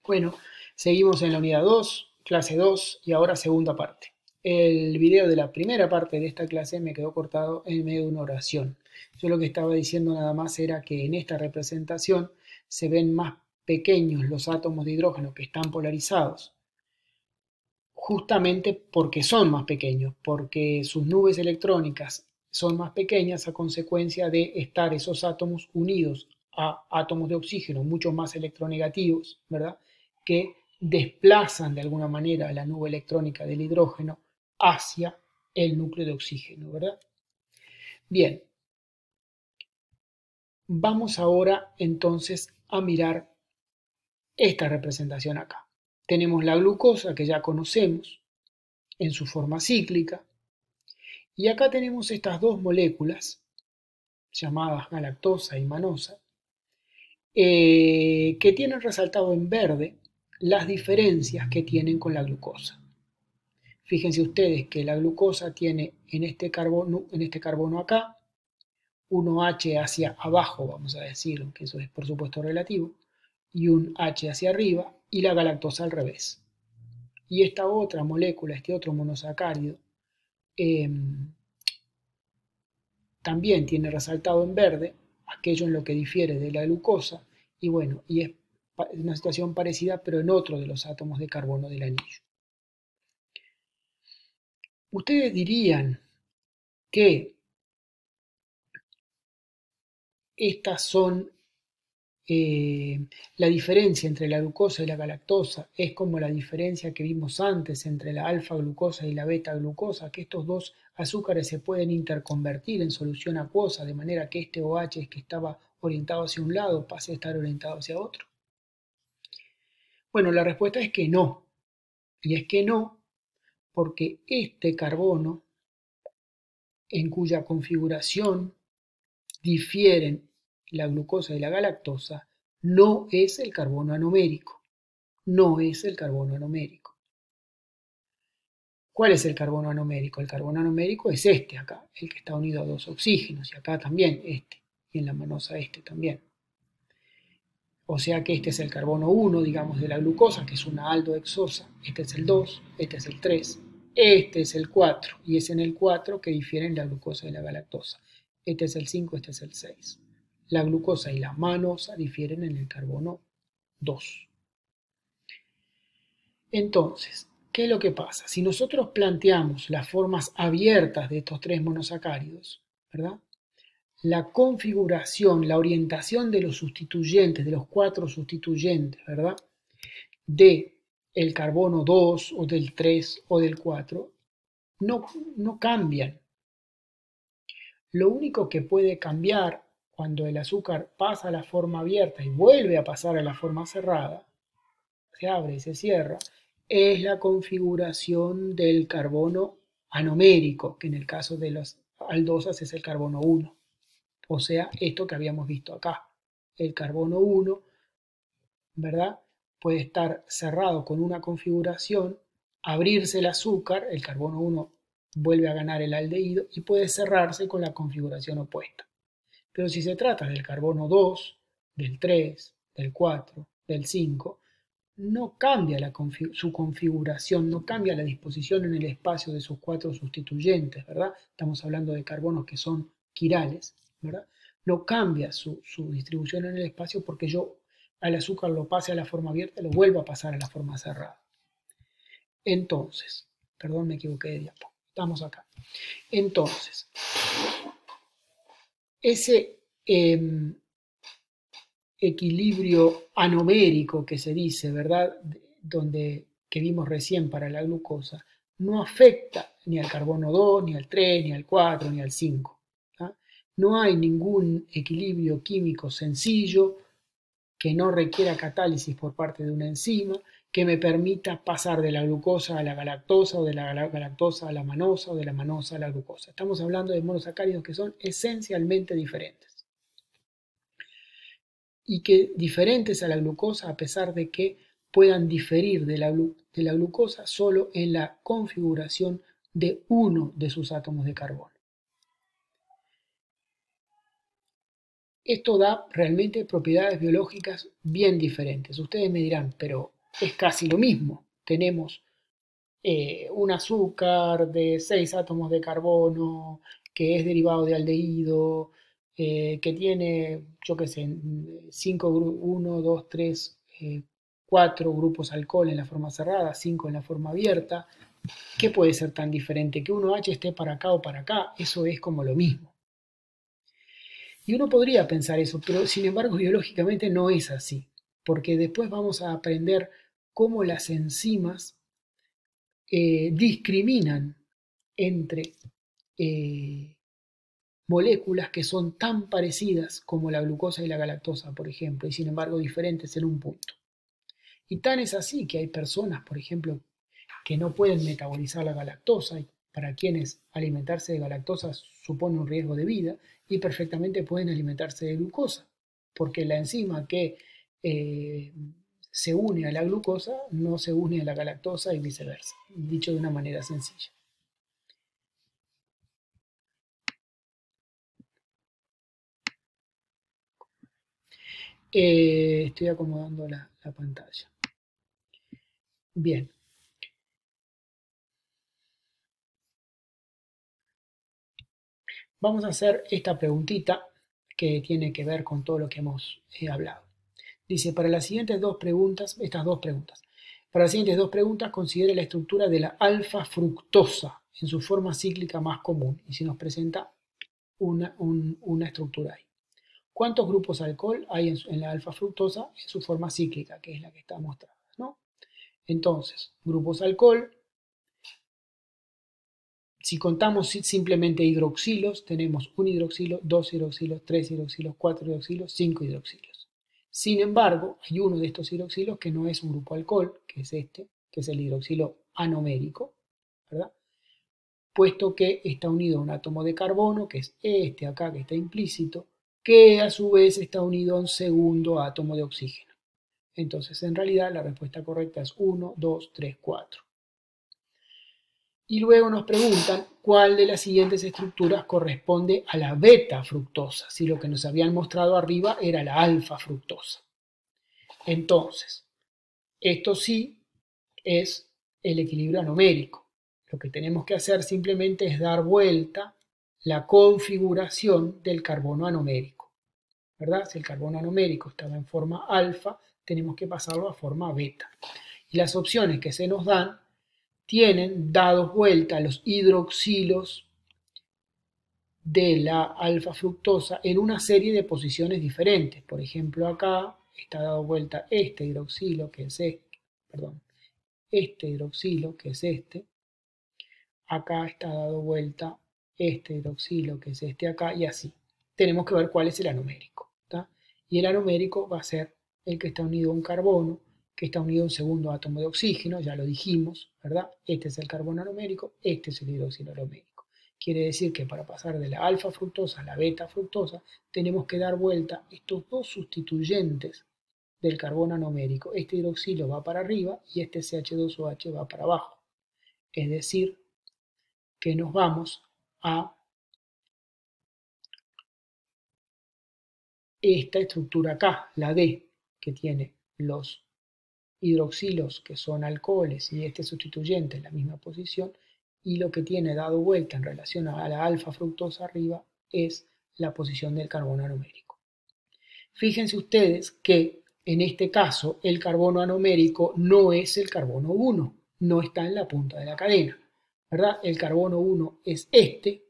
Bueno, seguimos en la unidad 2, clase 2 y ahora segunda parte. El video de la primera parte de esta clase me quedó cortado en medio de una oración. Yo lo que estaba diciendo nada más era que en esta representación se ven más pequeños los átomos de hidrógeno que están polarizados, justamente porque son más pequeños, porque sus nubes electrónicas son más pequeñas a consecuencia de estar esos átomos unidos a átomos de oxígeno mucho más electronegativos, ¿verdad? Que desplazan de alguna manera la nube electrónica del hidrógeno hacia el núcleo de oxígeno, ¿verdad? Bien, vamos ahora entonces a mirar esta representación acá. Tenemos la glucosa que ya conocemos en su forma cíclica, y acá tenemos estas dos moléculas llamadas galactosa y manosa, que tienen resaltado en verde las diferencias que tienen con la glucosa. Fíjense ustedes que la glucosa tiene en este carbono acá, 1H hacia abajo, vamos a decir, aunque eso es por supuesto relativo, y un H hacia arriba, y la galactosa al revés. Y esta otra molécula, este otro monosacárido, también tiene resaltado en verde aquello en lo que difiere de la glucosa, y bueno, y es una situación parecida pero en otro de los átomos de carbono del anillo. Ustedes dirían que estas son la diferencia entre la glucosa y la galactosa es como la diferencia que vimos antes entre la alfa-glucosa y la beta-glucosa, que estos dos azúcares se pueden interconvertir en solución acuosa, de manera que este OH que estaba orientado hacia un lado pase a estar orientado hacia otro. Bueno, la respuesta es que no, y es que no, porque este carbono, en cuya configuración difieren la glucosa y la galactosa, no es el carbono anomérico. No es el carbono anomérico. ¿Cuál es el carbono anomérico? El carbono anomérico es este acá, el que está unido a dos oxígenos, y acá también este, y en la manosa este también. O sea que este es el carbono 1, digamos, de la glucosa, que es una aldohexosa. Este es el 2, este es el 3, este es el 4, y es en el 4 que difieren la glucosa y la galactosa. Este es el 5, este es el 6. La glucosa y la manosa difieren en el carbono 2. Entonces, ¿qué es lo que pasa? Si nosotros planteamos las formas abiertas de estos tres monosacáridos, ¿verdad? La configuración, la orientación de los sustituyentes, de los cuatro sustituyentes, ¿verdad? De el carbono 2 o del 3 o del 4 no cambian. Lo único que puede cambiar cuando el azúcar pasa a la forma abierta y vuelve a pasar a la forma cerrada, se abre y se cierra, es la configuración del carbono anomérico, que en el caso de las aldosas es el carbono 1. O sea, esto que habíamos visto acá. El carbono 1, ¿verdad? Puede estar cerrado con una configuración, abrirse el azúcar, el carbono 1 vuelve a ganar el aldehído y puede cerrarse con la configuración opuesta. Pero si se trata del carbono 2, del 3, del 4, del 5, no cambia su configuración, no cambia la disposición en el espacio de sus cuatro sustituyentes, ¿verdad? Estamos hablando de carbonos que son quirales, ¿verdad? No cambia su distribución en el espacio porque yo al azúcar lo pase a la forma abierta, lo vuelvo a pasar a la forma cerrada. Entonces, perdón, me equivoqué de diapo, estamos acá. Entonces, ese equilibrio anomérico que se dice, ¿verdad? Que vimos recién para la glucosa, no afecta ni al carbono 2, ni al 3, ni al 4, ni al 5. ¿tá? No hay ningún equilibrio químico sencillo que no requiera catálisis por parte de una enzima que me permita pasar de la glucosa a la galactosa o de la galactosa a la manosa o de la manosa a la glucosa. Estamos hablando de monosacáridos que son esencialmente diferentes. Y que diferentes a la glucosa a pesar de que puedan diferir de la glucosa solo en la configuración de uno de sus átomos de carbono. Esto da realmente propiedades biológicas bien diferentes. Ustedes me dirán, pero es casi lo mismo. Tenemos un azúcar de 6 átomos de carbono, que es derivado de aldehído, que tiene, yo qué sé, 5, 1, 2, 3, 4 grupos alcohol en la forma cerrada, 5 en la forma abierta. ¿Qué puede ser tan diferente? Que 1H esté para acá o para acá, eso es como lo mismo. Y uno podría pensar eso, pero sin embargo biológicamente no es así, porque después vamos a aprender cómo las enzimas discriminan entre moléculas que son tan parecidas como la glucosa y la galactosa, por ejemplo, y sin embargo diferentes en un punto. Y tan es así que hay personas, por ejemplo, que no pueden metabolizar la galactosa, y para quienes alimentarse de galactosa supone un riesgo de vida, y perfectamente pueden alimentarse de glucosa, porque la enzima que se une a la glucosa no se une a la galactosa y viceversa, dicho de una manera sencilla. Estoy acomodando la pantalla. Bien. Vamos a hacer esta preguntita que tiene que ver con todo lo que hemos hablado. Dice, para las siguientes dos preguntas, para las siguientes dos preguntas considere la estructura de la alfa-fructosa en su forma cíclica más común y si nos presenta una estructura ahí. ¿Cuántos grupos alcohol hay en la alfa-fructosa en su forma cíclica, que es la que está mostrada, ¿no? Entonces, grupos alcohol, si contamos simplemente hidroxilos, tenemos un hidroxilo, 2 hidroxilos, 3 hidroxilos, 4 hidroxilos, 5 hidroxilos. Sin embargo, hay uno de estos hidroxilos que no es un grupo alcohol, que es este, que es el hidroxilo anomérico, ¿verdad? Puesto que está unido a un átomo de carbono, que es este acá que está implícito, que a su vez está unido a un segundo átomo de oxígeno. Entonces, en realidad, la respuesta correcta es 1, 2, 3, 4. Y luego nos preguntan cuál de las siguientes estructuras corresponde a la beta fructosa, si lo que nos habían mostrado arriba era la alfa fructosa. Entonces, esto sí es el equilibrio anomérico. Lo que tenemos que hacer simplemente es dar vuelta la configuración del carbono anomérico, ¿verdad? Si el carbono anomérico estaba en forma alfa, tenemos que pasarlo a forma beta. Y las opciones que se nos dan tienen dados vuelta los hidroxilos de la alfa fructosa en una serie de posiciones diferentes. Por ejemplo, acá está dado vuelta este hidroxilo, que es este hidroxilo, que es este. Acá está dado vuelta este hidroxilo, que es este acá, y así. Tenemos que ver cuál es el anomérico, ¿tá? Y el anomérico va a ser el que está unido a un carbono, que está unido a un segundo átomo de oxígeno, ya lo dijimos, ¿verdad? Este es el carbono anomérico, este es el hidroxilo anomérico. Quiere decir que para pasar de la alfa fructosa a la beta fructosa, tenemos que dar vuelta estos dos sustituyentes del carbono anomérico. Este hidroxilo va para arriba y este CH2OH va para abajo. Es decir, que nos vamos a esta estructura acá, la D, que tiene los hidroxilos que son alcoholes y este sustituyente en la misma posición, y lo que tiene dado vuelta en relación a la alfa fructosa arriba es la posición del carbono anomérico. Fíjense ustedes que en este caso el carbono anomérico no es el carbono 1, no está en la punta de la cadena, ¿verdad? El carbono 1 es este,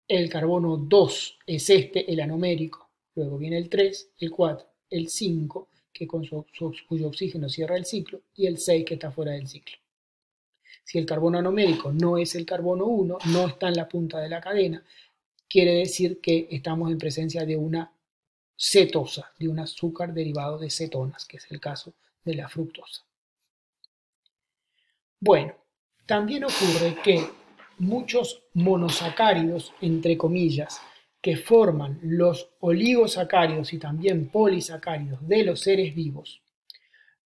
el carbono 2 es este, el anomérico, luego viene el 3, el 4, el 5, que con cuyo oxígeno cierra el ciclo, y el 6 que está fuera del ciclo. Si el carbono anomérico no es el carbono 1, no está en la punta de la cadena, quiere decir que estamos en presencia de una cetosa, de un azúcar derivado de cetonas, que es el caso de la fructosa. Bueno, también ocurre que muchos monosacáridos, entre comillas, que forman los oligosacáridos y también polisacáridos de los seres vivos,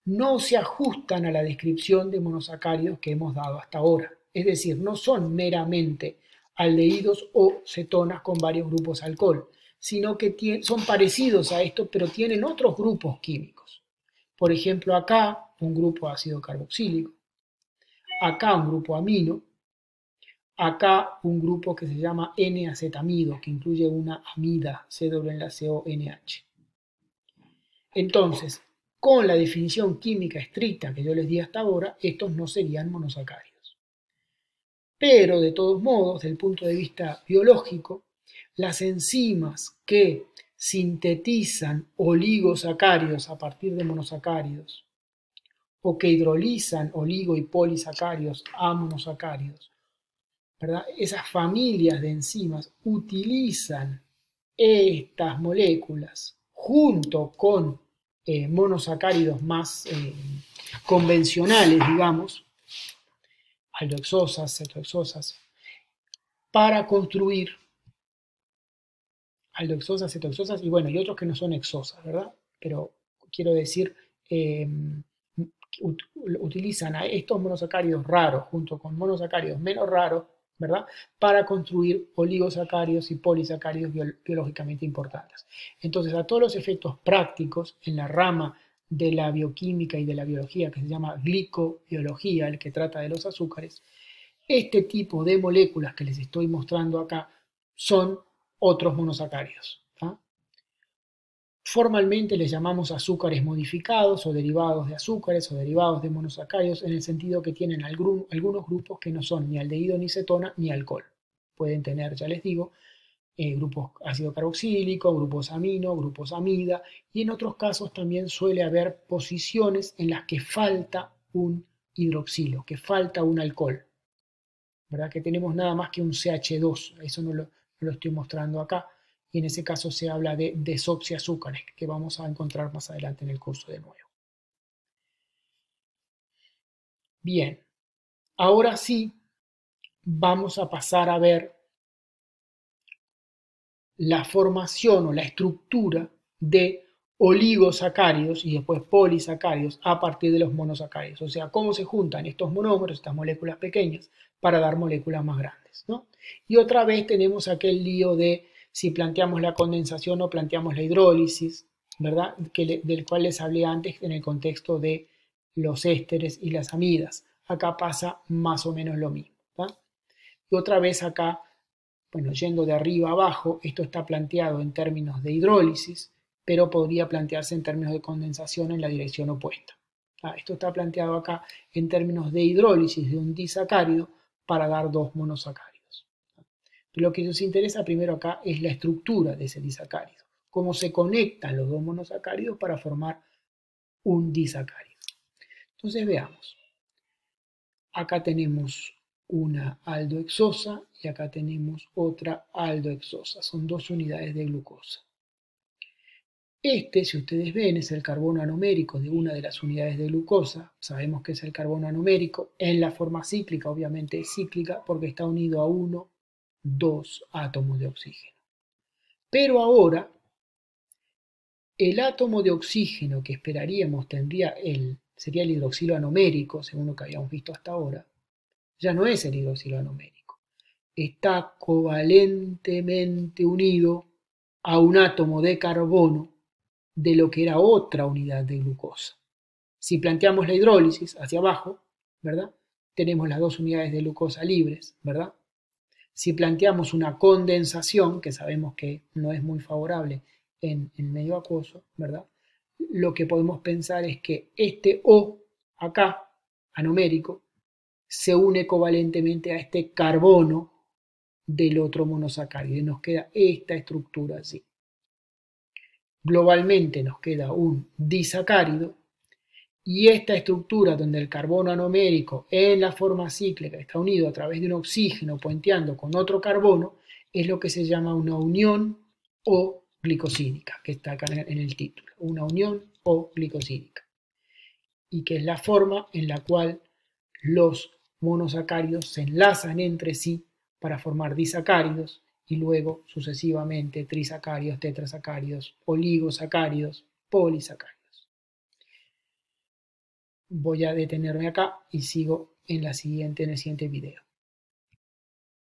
no se ajustan a la descripción de monosacáridos que hemos dado hasta ahora. Es decir, no son meramente aldehídos o cetonas con varios grupos alcohol, sino que son parecidos a esto, pero tienen otros grupos químicos. Por ejemplo, acá un grupo ácido carboxílico, acá un grupo amino, acá un grupo que se llama N-acetamido, que incluye una amida, C-O-NH. Entonces, con la definición química estricta que yo les di hasta ahora, estos no serían monosacáridos. Pero, de todos modos, desde el punto de vista biológico, las enzimas que sintetizan oligosacáridos a partir de monosacáridos o que hidrolizan oligo y polisacáridos a monosacáridos, ¿verdad? Esas familias de enzimas utilizan estas moléculas junto con monosacáridos más convencionales, digamos, aldohexosas, cetohexosas, para construir aldohexosas, cetohexosas y bueno, y otros que no son hexosas, ¿verdad? Pero quiero decir, utilizan a estos monosacáridos raros junto con monosacáridos menos raros, ¿verdad? Para construir oligosacáridos y polisacáridos biológicamente importantes. Entonces, a todos los efectos prácticos en la rama de la bioquímica y de la biología, que se llama glicobiología, el que trata de los azúcares, este tipo de moléculas que les estoy mostrando acá son otros monosacáridos. ¿Ah? Formalmente les llamamos azúcares modificados o derivados de azúcares o derivados de monosacáridos en el sentido que tienen algunos grupos que no son ni aldehído ni cetona ni alcohol. Pueden tener, ya les digo, grupos ácido carboxílico, grupos amino, grupos amida y en otros casos también suele haber posiciones en las que falta un hidroxilo, que falta un alcohol, ¿verdad? Que tenemos nada más que un CH2, eso no lo estoy mostrando acá. Y en ese caso se habla de desoxiazúcares, que vamos a encontrar más adelante en el curso de nuevo. Bien, ahora sí vamos a pasar a ver la formación o la estructura de oligosacáridos y después polisacáridos a partir de los monosacáridos. O sea, cómo se juntan estos monómeros, estas moléculas pequeñas, para dar moléculas más grandes, ¿no? Y otra vez tenemos aquel lío de si planteamos la condensación o planteamos la hidrólisis, ¿verdad? Del cual les hablé antes en el contexto de los ésteres y las amidas. Acá pasa más o menos lo mismo, ¿verdad? Y otra vez acá, bueno, yendo de arriba a abajo, esto está planteado en términos de hidrólisis, pero podría plantearse en términos de condensación en la dirección opuesta. Esto está planteado acá en términos de hidrólisis de un disacárido para dar dos monosacáridos. Lo que nos interesa primero acá es la estructura de ese disacárido, cómo se conectan los dos monosacáridos para formar un disacárido. Entonces veamos. Acá tenemos una aldohexosa y acá tenemos otra aldohexosa. Son dos unidades de glucosa. Este, si ustedes ven, es el carbono anomérico de una de las unidades de glucosa. Sabemos que es el carbono anomérico. En la forma cíclica, obviamente es cíclica porque está unido a 1, 2 átomos de oxígeno. Pero ahora, el átomo de oxígeno que esperaríamos sería el hidroxilo anomérico, según lo que habíamos visto hasta ahora, ya no es el hidroxilo anomérico. Está covalentemente unido a un átomo de carbono de lo que era otra unidad de glucosa. Si planteamos la hidrólisis hacia abajo, ¿verdad? Tenemos las dos unidades de glucosa libres, ¿verdad? Si planteamos una condensación, que sabemos que no es muy favorable en medio acuoso, ¿verdad? Lo que podemos pensar es que este O acá, anomérico, se une covalentemente a este carbono del otro monosacárido y nos queda esta estructura así. Globalmente nos queda un disacárido y esta estructura donde el carbono anomérico en la forma cíclica está unido a través de un oxígeno puenteando con otro carbono es lo que se llama una unión O glicosídica, que está acá en el título, una unión O glicosídica, y que es la forma en la cual los monosacáridos se enlazan entre sí para formar disacáridos y luego sucesivamente trisacáridos, tetrasacáridos, oligosacáridos, polisacáridos. Voy a detenerme acá y sigo en el siguiente video.